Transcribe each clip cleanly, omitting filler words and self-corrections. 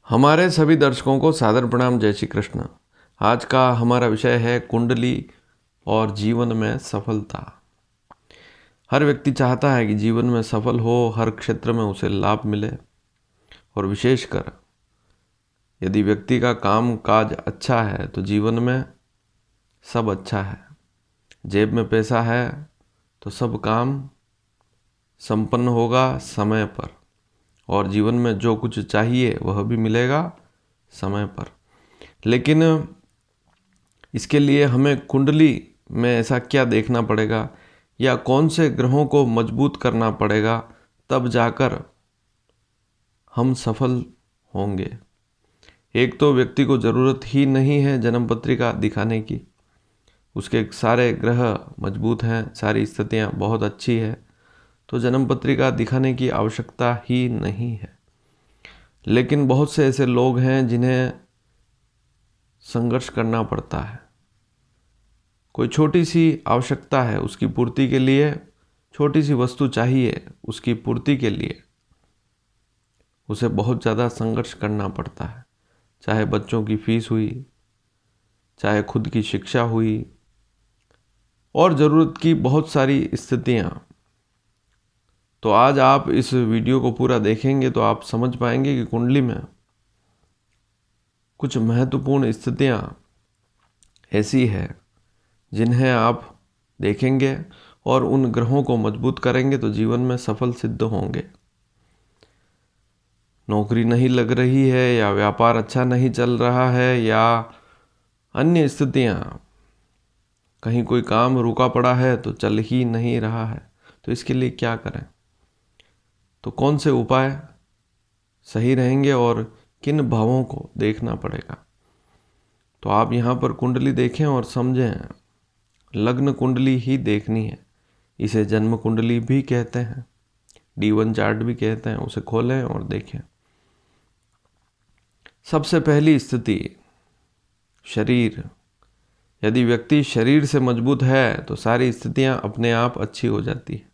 हमारे सभी दर्शकों को सादर प्रणाम। जय श्री कृष्ण। आज का हमारा विषय है कुंडली और जीवन में सफलता। हर व्यक्ति चाहता है कि जीवन में सफल हो, हर क्षेत्र में उसे लाभ मिले, और विशेषकर यदि व्यक्ति का काम काज अच्छा है तो जीवन में सब अच्छा है। जेब में पैसा है तो सब काम संपन्न होगा समय पर, और जीवन में जो कुछ चाहिए वह भी मिलेगा समय पर। लेकिन इसके लिए हमें कुंडली में ऐसा क्या देखना पड़ेगा या कौन से ग्रहों को मजबूत करना पड़ेगा, तब जाकर हम सफल होंगे। एक तो व्यक्ति को ज़रूरत ही नहीं है जन्म पत्रिका दिखाने की, उसके सारे ग्रह मजबूत हैं, सारी स्थितियां बहुत अच्छी है, तो जन्म पत्रिका दिखाने की आवश्यकता ही नहीं है। लेकिन बहुत से ऐसे लोग हैं जिन्हें संघर्ष करना पड़ता है। कोई छोटी सी आवश्यकता है, उसकी पूर्ति के लिए छोटी सी वस्तु चाहिए, उसकी पूर्ति के लिए उसे बहुत ज़्यादा संघर्ष करना पड़ता है। चाहे बच्चों की फीस हुई, चाहे खुद की शिक्षा हुई, और ज़रूरत की बहुत सारी स्थितियाँ। तो आज आप इस वीडियो को पूरा देखेंगे तो आप समझ पाएंगे कि कुंडली में कुछ महत्वपूर्ण स्थितियाँ ऐसी है जिन्हें आप देखेंगे और उन ग्रहों को मजबूत करेंगे तो जीवन में सफल सिद्ध होंगे। नौकरी नहीं लग रही है, या व्यापार अच्छा नहीं चल रहा है, या अन्य स्थितियाँ, कहीं कोई काम रुका पड़ा है तो चल ही नहीं रहा है, तो इसके लिए क्या करें, तो कौन से उपाय सही रहेंगे और किन भावों को देखना पड़ेगा। तो आप यहाँ पर कुंडली देखें और समझें। लग्न कुंडली ही देखनी है, इसे जन्म कुंडली भी कहते हैं, D1 चार्ट भी कहते हैं। उसे खोलें और देखें। सबसे पहली स्थिति शरीर। यदि व्यक्ति शरीर से मजबूत है तो सारी स्थितियां अपने आप अच्छी हो जाती है।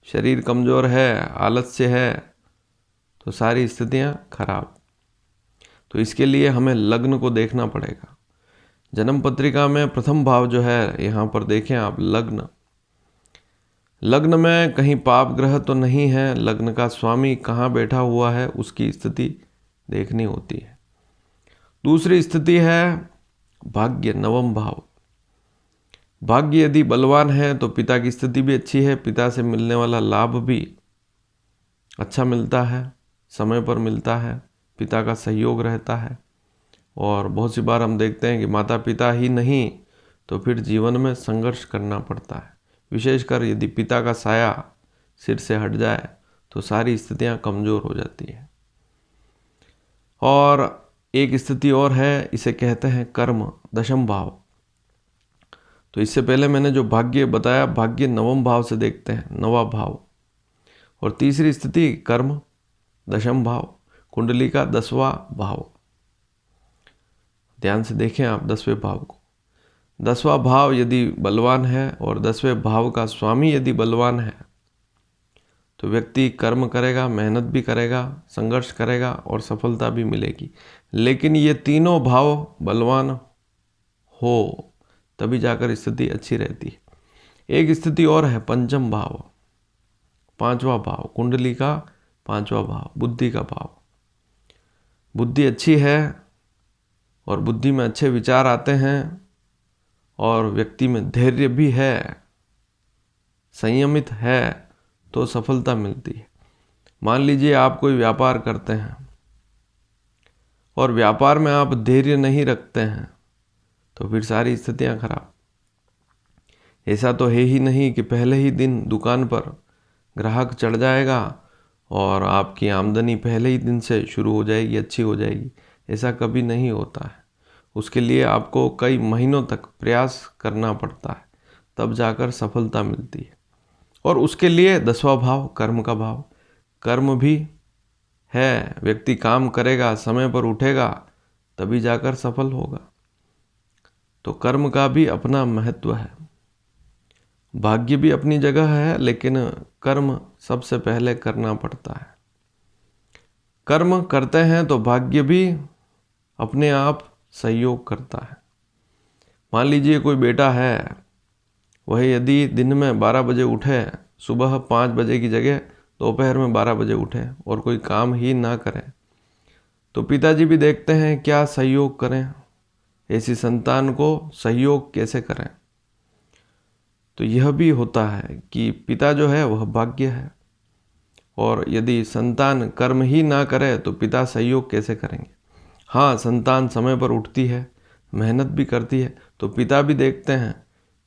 शरीर कमज़ोर है, आलस्य है, तो सारी स्थितियां खराब। तो इसके लिए हमें लग्न को देखना पड़ेगा। जन्म पत्रिका में प्रथम भाव जो है, यहाँ पर देखें आप, लग्न। लग्न में कहीं पाप ग्रह तो नहीं है, लग्न का स्वामी कहाँ बैठा हुआ है उसकी स्थिति देखनी होती है। दूसरी स्थिति है भाग्य, नवम भाव। भाग्य यदि बलवान है तो पिता की स्थिति भी अच्छी है, पिता से मिलने वाला लाभ भी अच्छा मिलता है, समय पर मिलता है, पिता का सहयोग रहता है। और बहुत सी बार हम देखते हैं कि माता पिता ही नहीं तो फिर जीवन में संघर्ष करना पड़ता है। विशेषकर यदि पिता का साया सिर से हट जाए तो सारी स्थितियां कमज़ोर हो जाती है। और एक स्थिति और है, इसे कहते हैं कर्म, दशम भाव। तो इससे पहले मैंने जो भाग्य बताया, भाग्य नवम भाव से देखते हैं, नवा भाव। और तीसरी स्थिति कर्म, दशम भाव, कुंडली का 10वां भाव। ध्यान से देखें आप 10वें भाव को। 10वां भाव यदि बलवान है और 10वें भाव का स्वामी यदि बलवान है तो व्यक्ति कर्म करेगा, मेहनत भी करेगा, संघर्ष करेगा और सफलता भी मिलेगी। लेकिन ये तीनों भाव बलवान हो तभी जाकर स्थिति अच्छी रहती है। एक स्थिति और है पंचम भाव, 5वां भाव, कुंडली का 5वां भाव, बुद्धि का भाव। बुद्धि अच्छी है और बुद्धि में अच्छे विचार आते हैं, और व्यक्ति में धैर्य भी है, संयमित है, तो सफलता मिलती है। मान लीजिए आप कोई व्यापार करते हैं और व्यापार में आप धैर्य नहीं रखते हैं तो फिर सारी स्थितियां खराब। ऐसा तो है ही नहीं कि पहले ही दिन दुकान पर ग्राहक चढ़ जाएगा और आपकी आमदनी पहले ही दिन से शुरू हो जाएगी, अच्छी हो जाएगी। ऐसा कभी नहीं होता है। उसके लिए आपको कई महीनों तक प्रयास करना पड़ता है, तब जाकर सफलता मिलती है। और उसके लिए 10वां भाव, कर्म का भाव। कर्म भी है, व्यक्ति काम करेगा, समय पर उठेगा, तभी जाकर सफल होगा। तो कर्म का भी अपना महत्व है। भाग्य भी अपनी जगह है, लेकिन कर्म सबसे पहले करना पड़ता है। कर्म करते हैं तो भाग्य भी अपने आप सहयोग करता है। मान लीजिए कोई बेटा है, वह यदि दिन में 12 बजे उठे, सुबह 5 बजे की जगह दोपहर में 12 बजे उठे और कोई काम ही ना करें, तो पिताजी भी देखते हैं क्या सहयोग करें, ऐसी संतान को सहयोग कैसे करें। तो यह भी होता है कि पिता जो है वह भाग्य है, और यदि संतान कर्म ही ना करे तो पिता सहयोग कैसे करेंगे। हाँ, संतान समय पर उठती है, मेहनत भी करती है, तो पिता भी देखते हैं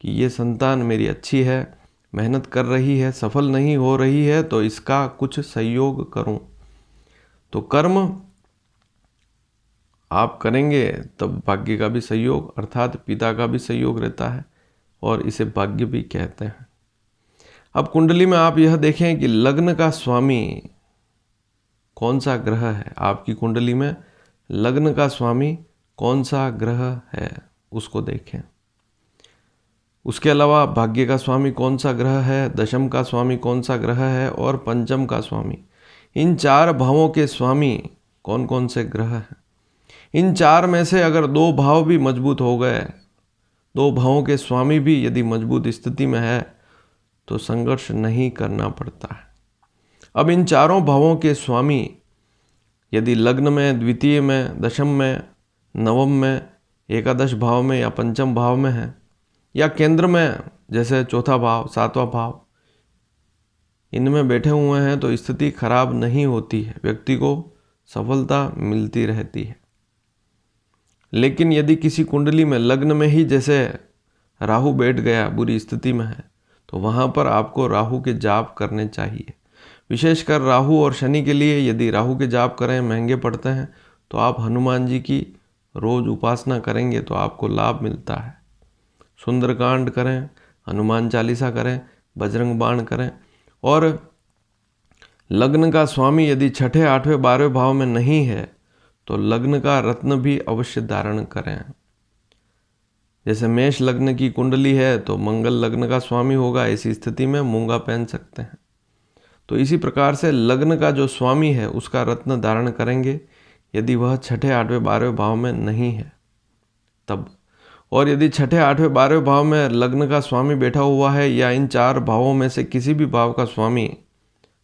कि ये संतान मेरी अच्छी है, मेहनत कर रही है, सफल नहीं हो रही है, तो इसका कुछ सहयोग करूं। तो कर्म आप करेंगे तब भाग्य का भी सहयोग अर्थात पिता का भी सहयोग रहता है, और इसे भाग्य भी कहते हैं। अब कुंडली में आप यह देखें कि लग्न का स्वामी कौन सा ग्रह है। आपकी कुंडली में लग्न का स्वामी कौन सा ग्रह है उसको देखें। उसके अलावा भाग्य का स्वामी कौन सा ग्रह है, दशम का स्वामी कौन सा ग्रह है, और पंचम का स्वामी। इन 4 भावों के स्वामी कौन कौन से ग्रह हैं। इन 4 में से अगर 2 भाव भी मजबूत हो गए, 2 भावों के स्वामी भी यदि मजबूत स्थिति में है, तो संघर्ष नहीं करना पड़ता है। अब इन 4 भावों के स्वामी यदि लग्न में, द्वितीय में, दशम में, नवम में, एकादश भाव में या पंचम भाव में है, या केंद्र में जैसे चौथा भाव, 7वां भाव, इनमें बैठे हुए हैं, तो स्थिति खराब नहीं होती है, व्यक्ति को सफलता मिलती रहती है। लेकिन यदि किसी कुंडली में लग्न में ही जैसे राहु बैठ गया, बुरी स्थिति में है, तो वहाँ पर आपको राहु के जाप करने चाहिए। विशेषकर राहु और शनि के लिए यदि राहु के जाप करें, महंगे पड़ते हैं, तो आप हनुमान जी की रोज उपासना करेंगे तो आपको लाभ मिलता है। सुंदरकांड करें, हनुमान चालीसा करें, बजरंग बाण करें। और लग्न का स्वामी यदि 6ठे, 8वें, 12वें भाव में नहीं है, तो लग्न का रत्न भी अवश्य धारण करें। जैसे मेष लग्न की कुंडली है तो मंगल लग्न का स्वामी होगा, ऐसी स्थिति में मूंगा पहन सकते हैं। तो इसी प्रकार से लग्न का जो स्वामी है उसका रत्न धारण करेंगे, यदि वह 6ठे, 8वें, 12वें भाव में नहीं है तब। और यदि 6ठे, 8वें, 12वें भाव में लग्न का स्वामी बैठा हुआ है, या इन 4 भावों में से किसी भी भाव का स्वामी,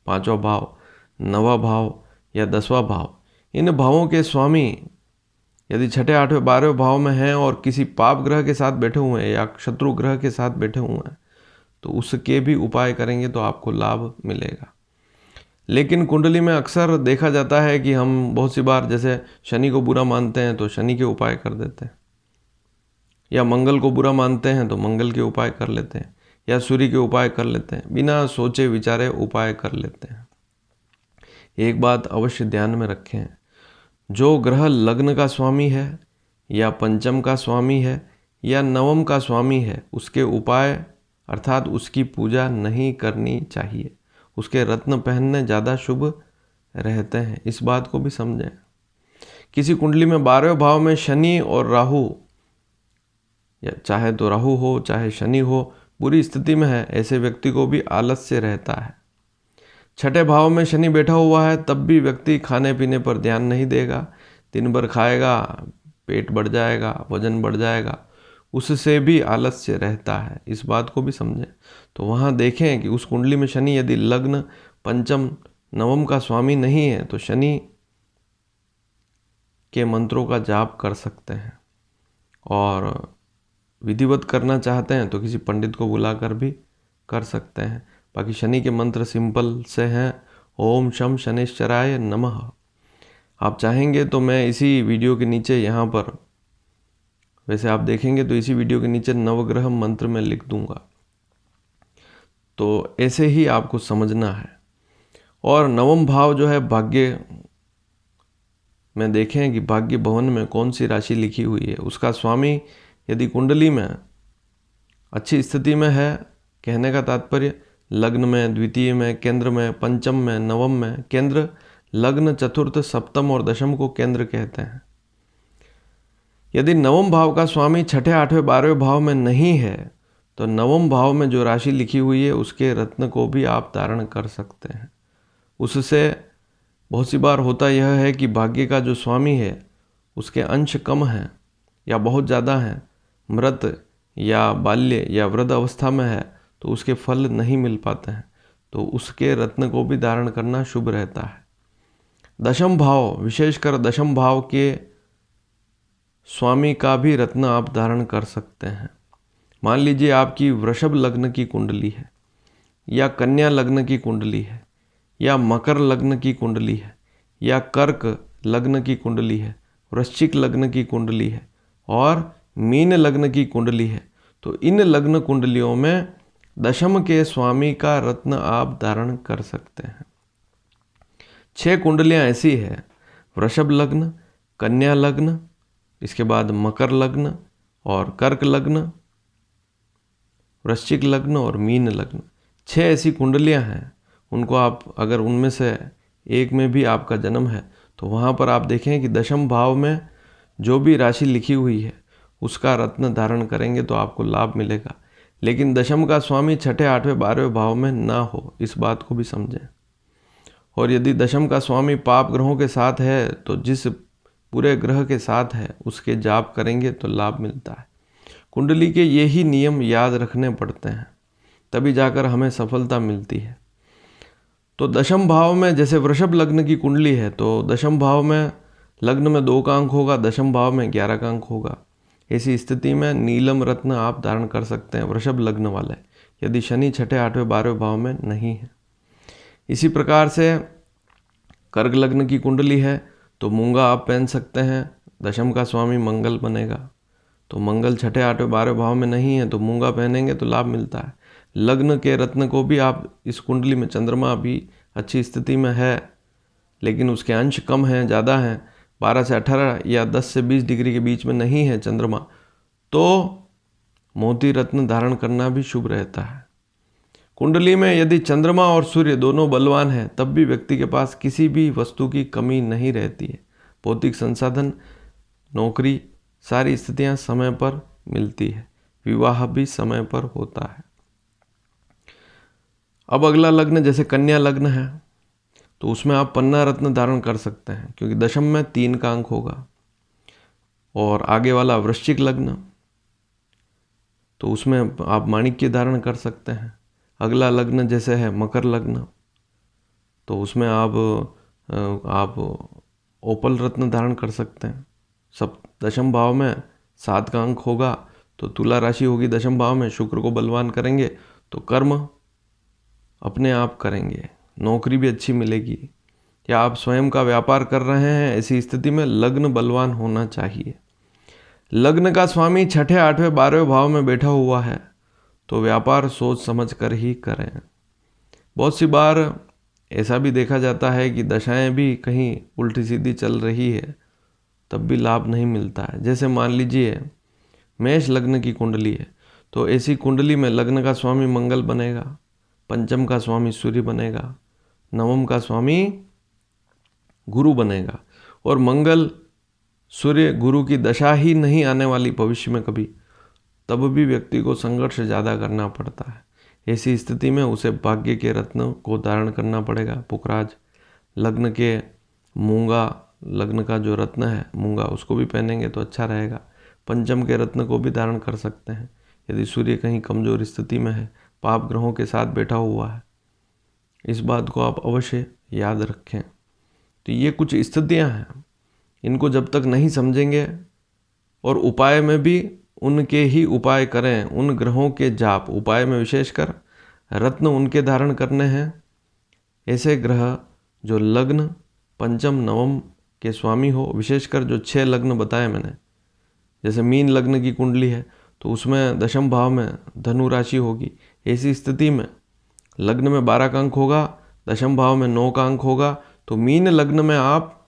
5वां भाव, 9वां भाव या 10वां भाव, इन भावों के स्वामी यदि 6ठे, 8वें, 12वें भाव में हैं और किसी पाप ग्रह के साथ बैठे हुए हैं या शत्रु ग्रह के साथ बैठे हुए हैं, तो उसके भी उपाय करेंगे तो आपको लाभ मिलेगा। लेकिन कुंडली में अक्सर देखा जाता है कि हम बहुत सी बार जैसे शनि को बुरा मानते हैं तो शनि के उपाय कर देते हैं, या मंगल को बुरा मानते हैं तो मंगल के उपाय कर लेते हैं, या सूर्य के उपाय कर लेते हैं, बिना सोचे विचारे उपाय कर लेते हैं। एक बात अवश्य ध्यान में रखें, जो ग्रह लग्न का स्वामी है या पंचम का स्वामी है या नवम का स्वामी है, उसके उपाय अर्थात उसकी पूजा नहीं करनी चाहिए। उसके रत्न पहनने ज़्यादा शुभ रहते हैं, इस बात को भी समझें। किसी कुंडली में 12वें भाव में शनि और राहु, या चाहे तो राहु हो चाहे शनि हो, बुरी स्थिति में है, ऐसे व्यक्ति को भी आलस्य रहता है। 6ठे भाव में शनि बैठा हुआ है तब भी व्यक्ति खाने पीने पर ध्यान नहीं देगा, दिन भर खाएगा, पेट बढ़ जाएगा, वजन बढ़ जाएगा, उससे भी आलस्य रहता है, इस बात को भी समझें। तो वहाँ देखें कि उस कुंडली में शनि यदि लग्न, पंचम, नवम का स्वामी नहीं है तो शनि के मंत्रों का जाप कर सकते हैं, और विधिवत करना चाहते हैं तो किसी पंडित को बुलाकर भी कर सकते हैं। बाकी शनि के मंत्र सिंपल से हैं, ओम शम शनिश्चराय नमः। आप चाहेंगे तो मैं इसी वीडियो के नीचे यहाँ पर, वैसे आप देखेंगे तो इसी वीडियो के नीचे नवग्रह मंत्र में लिख दूंगा, तो ऐसे ही आपको समझना है। और नवम भाव जो है भाग्य में देखें कि भाग्य भवन में कौन सी राशि लिखी हुई है, उसका स्वामी यदि कुंडली में अच्छी स्थिति में है, कहने का तात्पर्य लग्न में, द्वितीय में, केंद्र में, पंचम में, नवम में। केंद्र लग्न, चतुर्थ, सप्तम और दशम को केंद्र कहते हैं। यदि नवम भाव का स्वामी 6ठे, 8वें, 12वें भाव में नहीं है तो नवम भाव में जो राशि लिखी हुई है उसके रत्न को भी आप धारण कर सकते हैं। उससे बहुत सी बार होता यह है कि भाग्य का जो स्वामी है उसके अंश कम हैं या बहुत ज़्यादा हैं, मृत या बाल्य या वृद्ध अवस्था में है, तो उसके फल नहीं मिल पाते हैं, तो उसके रत्न को भी धारण करना शुभ रहता है। दशम भाव, विशेषकर दशम भाव के स्वामी का भी रत्न आप धारण कर सकते हैं। मान लीजिए आपकी वृषभ लग्न की कुंडली है, या कन्या लग्न की कुंडली है, या मकर लग्न की कुंडली है, या कर्क लग्न की कुंडली है, वृश्चिक लग्न की कुंडली है और मीन लग्न की कुंडली है। तो इन लग्न कुंडलियों में दशम के स्वामी का रत्न आप धारण कर सकते हैं। 6 कुंडलियां ऐसी है, वृषभ लग्न, कन्या लग्न, इसके बाद मकर लग्न और कर्क लग्न, वृश्चिक लग्न और मीन लग्न। 6 ऐसी कुंडलियां हैं। उनको आप अगर उनमें से एक में भी आपका जन्म है तो वहाँ पर आप देखें कि दशम भाव में जो भी राशि लिखी हुई है उसका रत्न धारण करेंगे तो आपको लाभ मिलेगा। लेकिन दशम का स्वामी 6ठे 8वें 12वें भाव में ना हो, इस बात को भी समझें। और यदि दशम का स्वामी पाप ग्रहों के साथ है तो जिस पूरे ग्रह के साथ है उसके जाप करेंगे तो लाभ मिलता है। कुंडली के यही नियम याद रखने पड़ते हैं, तभी जाकर हमें सफलता मिलती है। तो दशम भाव में जैसे वृषभ लग्न की कुंडली है तो दशम भाव में लग्न में 2 का अंक होगा, दशम भाव में 11 का अंक होगा। ऐसी स्थिति में नीलम रत्न आप धारण कर सकते हैं वृषभ लग्न वाले, यदि शनि 6ठे 8वें 12वें भाव में नहीं है। इसी प्रकार से कर्क लग्न की कुंडली है तो मूंगा आप पहन सकते हैं, दशम का स्वामी मंगल बनेगा। तो मंगल 6ठे 8वें 12वें भाव में नहीं है तो मूंगा पहनेंगे तो लाभ मिलता है। लग्न के रत्न को भी आप इस कुंडली में चंद्रमा भी अच्छी स्थिति में है लेकिन उसके अंश कम हैं, ज़्यादा हैं, 12 से 18 या 10 से 20 डिग्री के बीच में नहीं है चंद्रमा, तो मोती रत्न धारण करना भी शुभ रहता है। कुंडली में यदि चंद्रमा और सूर्य दोनों बलवान हैं तब भी व्यक्ति के पास किसी भी वस्तु की कमी नहीं रहती है। भौतिक संसाधन, नौकरी, सारी स्थितियां समय पर मिलती है, विवाह भी समय पर होता है। अब अगला लग्न जैसे कन्या लग्न है तो उसमें आप पन्ना रत्न धारण कर सकते हैं क्योंकि दशम में 3 का अंक होगा। और आगे वाला वृश्चिक लग्न तो उसमें आप माणिक्य धारण कर सकते हैं। अगला लग्न जैसे है मकर लग्न तो उसमें आप ओपल रत्न धारण कर सकते हैं। सब दशम भाव में 7 का अंक होगा तो तुला राशि होगी दशम भाव में, शुक्र को बलवान करेंगे तो कर्म अपने आप करेंगे, नौकरी भी अच्छी मिलेगी। या आप स्वयं का व्यापार कर रहे हैं, ऐसी स्थिति में लग्न बलवान होना चाहिए। लग्न का स्वामी 6ठे 8वें 12वें भाव में बैठा हुआ है तो व्यापार सोच समझ कर ही करें। बहुत सी बार ऐसा भी देखा जाता है कि दशाएं भी कहीं उल्टी सीधी चल रही है तब भी लाभ नहीं मिलता है। जैसे मान लीजिए मेष लग्न की कुंडली है तो ऐसी कुंडली में लग्न का स्वामी मंगल बनेगा, पंचम का स्वामी सूर्य बनेगा, नवम का स्वामी गुरु बनेगा। और मंगल सूर्य गुरु की दशा ही नहीं आने वाली भविष्य में कभी, तब भी व्यक्ति को संघर्ष ज़्यादा करना पड़ता है। ऐसी स्थिति में उसे भाग्य के रत्न को धारण करना पड़ेगा। पुखराज लग्न के मूंगा, लग्न का जो रत्न है मूंगा, उसको भी पहनेंगे तो अच्छा रहेगा। पंचम के रत्न को भी धारण कर सकते हैं यदि सूर्य कहीं कमज़ोर स्थिति में है, पाप ग्रहों के साथ बैठा हुआ है। इस बात को आप अवश्य याद रखें। तो ये कुछ स्थितियां हैं, इनको जब तक नहीं समझेंगे और उपाय में भी उनके ही उपाय करें, उन ग्रहों के जाप, उपाय में विशेषकर रत्न उनके धारण करने हैं। ऐसे ग्रह जो लग्न पंचम नवम के स्वामी हो, विशेषकर जो 6 लग्न बताए मैंने, जैसे मीन लग्न की कुंडली है तो उसमें दशम भाव में धनु राशि होगी। ऐसी स्थिति में लग्न में 12 का अंक होगा, दशम भाव में 9 का अंक होगा, तो मीन लग्न में आप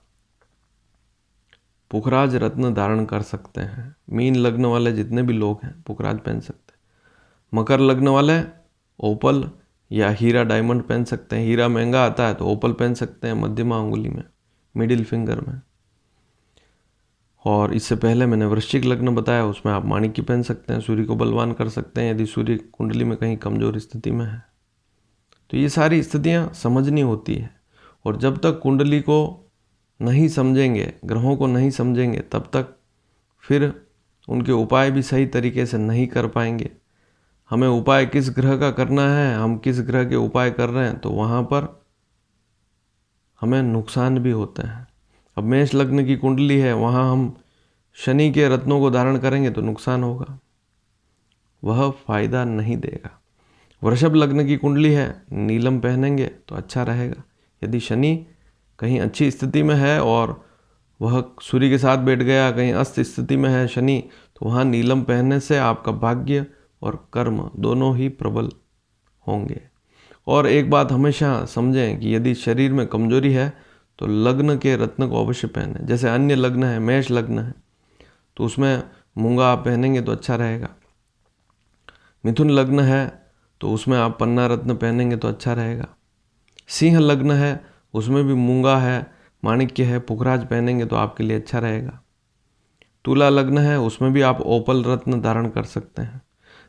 पुखराज रत्न धारण कर सकते हैं। मीन लग्न वाले जितने भी लोग हैं पुखराज पहन सकते हैं। मकर लग्न वाले ओपल या हीरा डायमंड पहन सकते हैं। हीरा महंगा आता है तो ओपल पहन सकते हैं मध्यमा अंगुली में, मिडिल फिंगर में। और इससे पहले मैंने वृश्चिक लग्न बताया, उसमें आप माणिक्य पहन सकते हैं, सूर्य को बलवान कर सकते हैं यदि सूर्य कुंडली में कहीं कमज़ोर स्थिति में है। तो ये सारी स्थितियाँ समझनी होती है और जब तक कुंडली को नहीं समझेंगे, ग्रहों को नहीं समझेंगे, तब तक फिर उनके उपाय भी सही तरीके से नहीं कर पाएंगे। हमें उपाय किस ग्रह का करना है, हम किस ग्रह के उपाय कर रहे हैं, तो वहाँ पर हमें नुकसान भी होते हैं। अब मेष लग्न की कुंडली है, वहाँ हम शनि के रत्नों को धारण करेंगे तो नुकसान होगा, वह फायदा नहीं देगा। वृषभ लग्न की कुंडली है, नीलम पहनेंगे तो अच्छा रहेगा। यदि शनि कहीं अच्छी स्थिति में है और वह सूर्य के साथ बैठ गया, कहीं अस्त स्थिति में है शनि, तो वहाँ नीलम पहनने से आपका भाग्य और कर्म दोनों ही प्रबल होंगे। और एक बात हमेशा समझें कि यदि शरीर में कमजोरी है तो लग्न के रत्न को अवश्य पहने। जैसे अन्य लग्न है, मेष लग्न है, तो उसमें मूंगा आप पहनेंगे तो अच्छा रहेगा। मिथुन लग्न है तो उसमें आप पन्ना रत्न पहनेंगे तो अच्छा रहेगा। सिंह लग्न है, उसमें भी मूंगा है, माणिक्य है, पुखराज पहनेंगे तो आपके लिए अच्छा रहेगा। तुला लग्न है, उसमें भी आप ओपल रत्न धारण कर सकते हैं।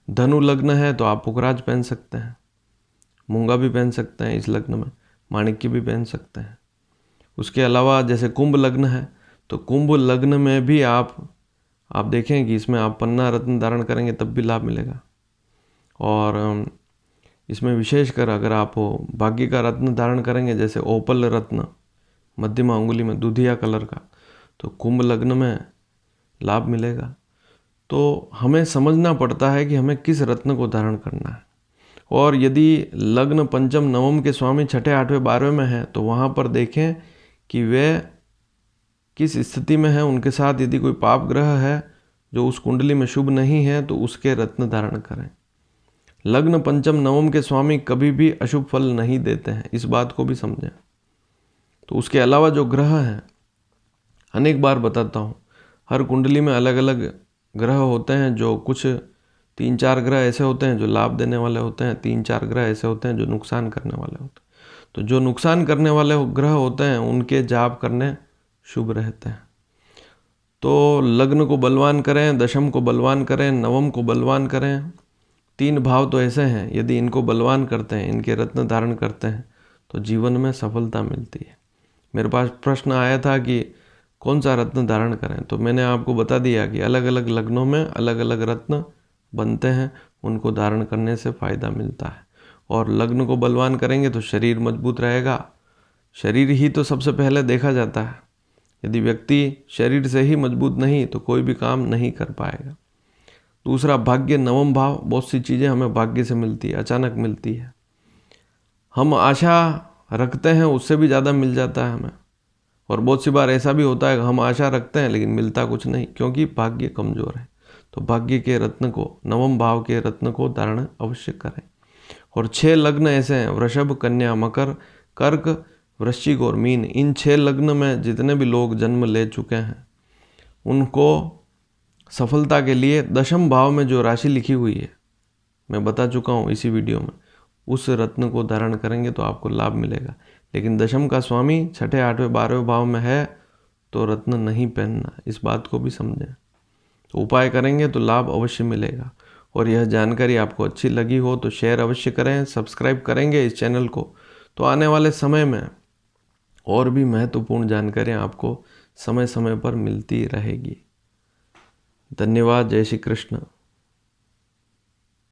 धनु लग्न है तो आप पुखराज पहन सकते हैं, मूंगा भी पहन सकते हैं, इस लग्न में माणिक्य भी पहन सकते हैं। उसके अलावा जैसे कुंभ लग्न है, तो कुंभ लग्न में भी आप देखें कि इसमें आप पन्ना रत्न धारण करेंगे तब भी लाभ मिलेगा। और इसमें विशेषकर अगर आप भाग्य का रत्न धारण करेंगे, जैसे ओपल रत्न मध्यमा अंगुली में दूधिया कलर का, तो कुंभ लग्न में लाभ मिलेगा। तो हमें समझना पड़ता है कि हमें किस रत्न को धारण करना है। और यदि लग्न पंचम नवम के स्वामी छठे आठवें 12वें में है, तो वहाँ पर देखें कि वे किस स्थिति में है। उनके साथ यदि कोई पाप ग्रह है जो उस कुंडली में शुभ नहीं है, तो उसके रत्न धारण करें। लग्न पंचम नवम के स्वामी कभी भी अशुभ फल नहीं देते हैं, इस बात को भी समझें। तो उसके अलावा जो ग्रह हैं, अनेक बार बताता हूँ, हर कुंडली में अलग अलग ग्रह होते हैं। जो कुछ 3-4 ग्रह ऐसे होते हैं जो लाभ देने वाले होते हैं, 3-4 ग्रह ऐसे होते हैं जो नुकसान करने वाले होते हैं। तो जो नुकसान करने वाले ग्रह होते हैं उनके जाप करने शुभ रहते हैं। तो लग्न को बलवान करें, दशम को बलवान करें, नवम को बलवान करें। 3 भाव तो ऐसे हैं, यदि इनको बलवान करते हैं, इनके रत्न धारण करते हैं, तो जीवन में सफलता मिलती है। मेरे पास प्रश्न आया था कि कौन सा रत्न धारण करें, तो मैंने आपको बता दिया कि अलग अलग लग्नों में अलग अलग रत्न बनते हैं, उनको धारण करने से फायदा मिलता है। और लग्न को बलवान करेंगे तो शरीर मजबूत रहेगा। शरीर ही तो सबसे पहले देखा जाता है। यदि व्यक्ति शरीर से ही मजबूत नहीं तो कोई भी काम नहीं कर पाएगा। दूसरा, भाग्य नवम भाव, बहुत सी चीज़ें हमें भाग्य से मिलती है, अचानक मिलती है। हम आशा रखते हैं उससे भी ज़्यादा मिल जाता है हमें। और बहुत सी बार ऐसा भी होता है कि हम आशा रखते हैं लेकिन मिलता कुछ नहीं, क्योंकि भाग्य कमज़ोर है। तो भाग्य के रत्न को, नवम भाव के रत्न को धारण अवश्य करें। और 6 लग्न ऐसे हैं, वृषभ, कन्या, मकर, कर्क, वृश्चिक और मीन। इन 6 लग्न में जितने भी लोग जन्म ले चुके हैं, उनको सफलता के लिए दशम भाव में जो राशि लिखी हुई है, मैं बता चुका हूँ इसी वीडियो में, उस रत्न को धारण करेंगे तो आपको लाभ मिलेगा। लेकिन दशम का स्वामी छठे आठवें 12वें भाव में है तो रत्न नहीं पहनना, इस बात को भी समझें। तो उपाय करेंगे तो लाभ अवश्य मिलेगा। और यह जानकारी आपको अच्छी लगी हो तो शेयर अवश्य करें, सब्सक्राइब करेंगे इस चैनल को, तो आने वाले समय में और भी महत्वपूर्ण जानकारियाँ आपको समय समय पर मिलती रहेगी। धन्यवाद। जय श्री कृष्ण।